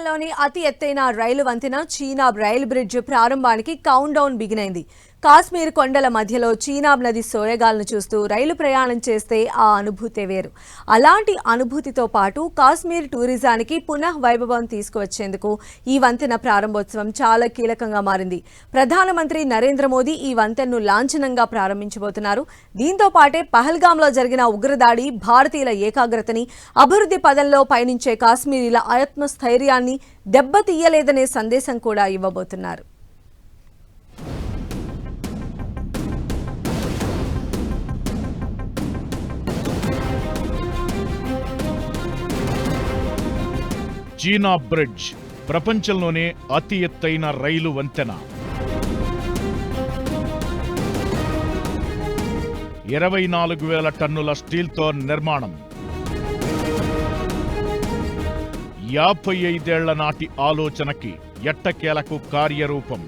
ప్రపంచంలోని అతి ఎత్తైన రైలు వంతెన చీనాబ్ రైల్ బ్రిడ్జ్ ప్రారంభానికి కౌంట్ డౌన్ బిగినైంది. కాశ్మీర్ కొండల మధ్యలో చీనాబ్ నది సోయగాలను చూస్తూ రైలు ప్రయాణం చేస్తే ఆ అనుభూతే వేరు. అలాంటి అనుభూతితో పాటు కాశ్మీర్ టూరిజానికి పునః వైభవం తీసుకువచ్చేందుకు ఈ వంతెన ప్రారంభోత్సవం చాలా కీలకంగా మారింది. ప్రధానమంత్రి నరేంద్ర మోదీ ఈ వంతెనను లాంఛనంగా ప్రారంభించబోతున్నారు. దీంతో పాటే పహల్గాంలో జరిగిన ఉగ్రదాడి భారతీయుల ఏకాగ్రతని, అభివృద్ధి పదంలో పయనించే కాశ్మీరీల ఆత్మస్థైర్యాన్ని దెబ్బతీయలేదనే సందేశం కూడా ఇవ్వబోతున్నారు. చీనాబ్ బ్రిడ్జ్ ప్రపంచంలోనే అతి ఎత్తైన రైలు వంతెన. 24,000 టన్నుల స్టీల్తో నిర్మాణం. 55 ఏళ్ల నాటి ఆలోచనకి ఎట్టకేలకు కార్యరూపం.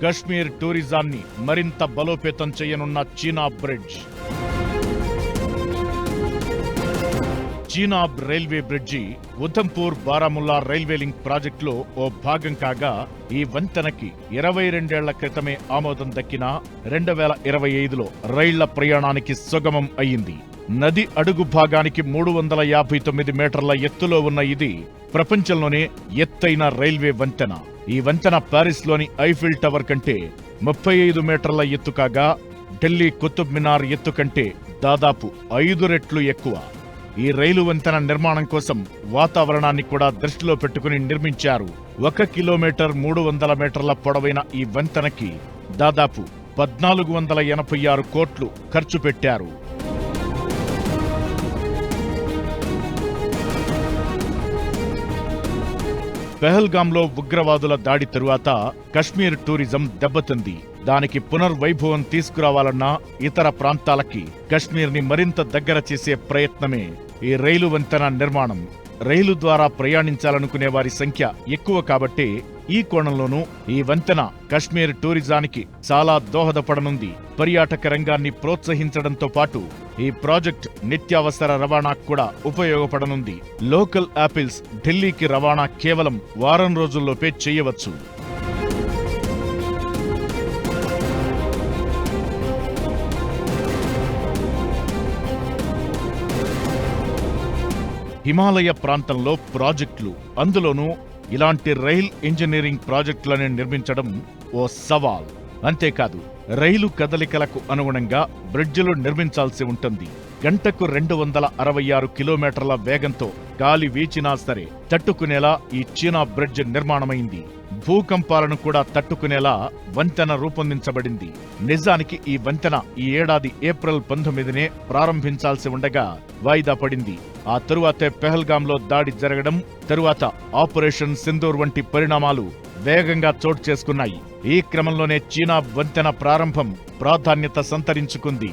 కశ్మీర్ టూరిజాన్ని మరింత బలోపేతం చేయనున్న Chenab bridge. Chenab railway bridge Udhampur Baramulla railway link ప్రాజెక్టులో ఓ భాగం కాగా, ఈ వంతెనకి 22 ఏళ్ల క్రితమే ఆమోదం దక్కినా 2025లో రైళ్ల ప్రయాణానికి సుగమం అయ్యింది. నది అడుగు భాగానికి 359 మీటర్ల ఎత్తులో ఉన్న ఇది ప్రపంచంలోనే ఎత్తైన రైల్వే వంతెన. ఈ వంతెన ప్యారిస్లోని ఐఫిల్ టవర్ కంటే 35 మీటర్ల ఎత్తు కాగా, ఢిల్లీ కుతుబ్ మినార్ ఎత్తు కంటే దాదాపు 5 రెట్లు ఎక్కువ. ఈ రైలు వంతెన నిర్మాణం కోసం వాతావరణాన్ని కూడా దృష్టిలో పెట్టుకుని నిర్మించారు. 1 కిలోమీటర్ 300 మీటర్ల పొడవైన ఈ వంతెనకి దాదాపు 1486 కోట్లు ఖర్చు పెట్టారు. పెహల్గాంలో ఉగ్రవాదుల దాడి తరువాత కశ్మీర్ టూరిజం దెబ్బతింది. దానికి పునర్వైభవం తీసుకురావాలన్నా ఇతర ప్రాంతాలకి కశ్మీర్ని మరింత దగ్గర చేసే ప్రయత్నమే ఈ రైలు వంతెన నిర్మాణం. రైలు ద్వారా ప్రయాణించాలనుకునే వారి సంఖ్య ఎక్కువ కాబట్టే ఈ కోణంలోనూ ఈ వంతెన కశ్మీర్ టూరిజానికి చాలా దోహదపడనుంది. పర్యాటక రంగాన్ని ప్రోత్సహించడంతో పాటు ఈ ప్రాజెక్ట్ నిత్యావసర రవాణాకు కూడా ఉపయోగపడనుంది. లోకల్ యాపిల్స్ ఢిల్లీకి రవాణా కేవలం వారం రోజుల్లోపే చేయవచ్చు. హిమాలయ ప్రాంతంలో ప్రాజెక్టులు, అందులోనూ ఇలాంటి రైల్ ఇంజనీరింగ్ ప్రాజెక్టులను నిర్మించడం ఓ సవాల్. అంతేకాదు, రైలు కదలికలకు అనుగుణంగా బ్రిడ్జిలు నిర్మించాల్సి ఉంటుంది. గంటకు 266 కిలోమీటర్ల వేగంతో గాలి వీచినా సరే తట్టుకునేలా ఈ చీనాబ్ బ్రిడ్జ్ నిర్మాణమైంది. భూకంపాలను కూడా తట్టుకునేలా వంతెన రూపొందించబడింది. నిజానికి ఈ వంతెన ఈ ఏడాది ఏప్రిల్ 19నే ప్రారంభించాల్సి ఉండగా వాయిదా పడింది. ఆ తరువాతే పెహల్గాంలో దాడి జరగడం, తరువాత ఆపరేషన్ సింధూర్ వంటి పరిణామాలు వేగంగా చోటు చేసుకున్నాయి. ఈ క్రమంలోనే చీనాబ్ వంతెన ప్రారంభం ప్రాధాన్యత సంతరించుకుంది.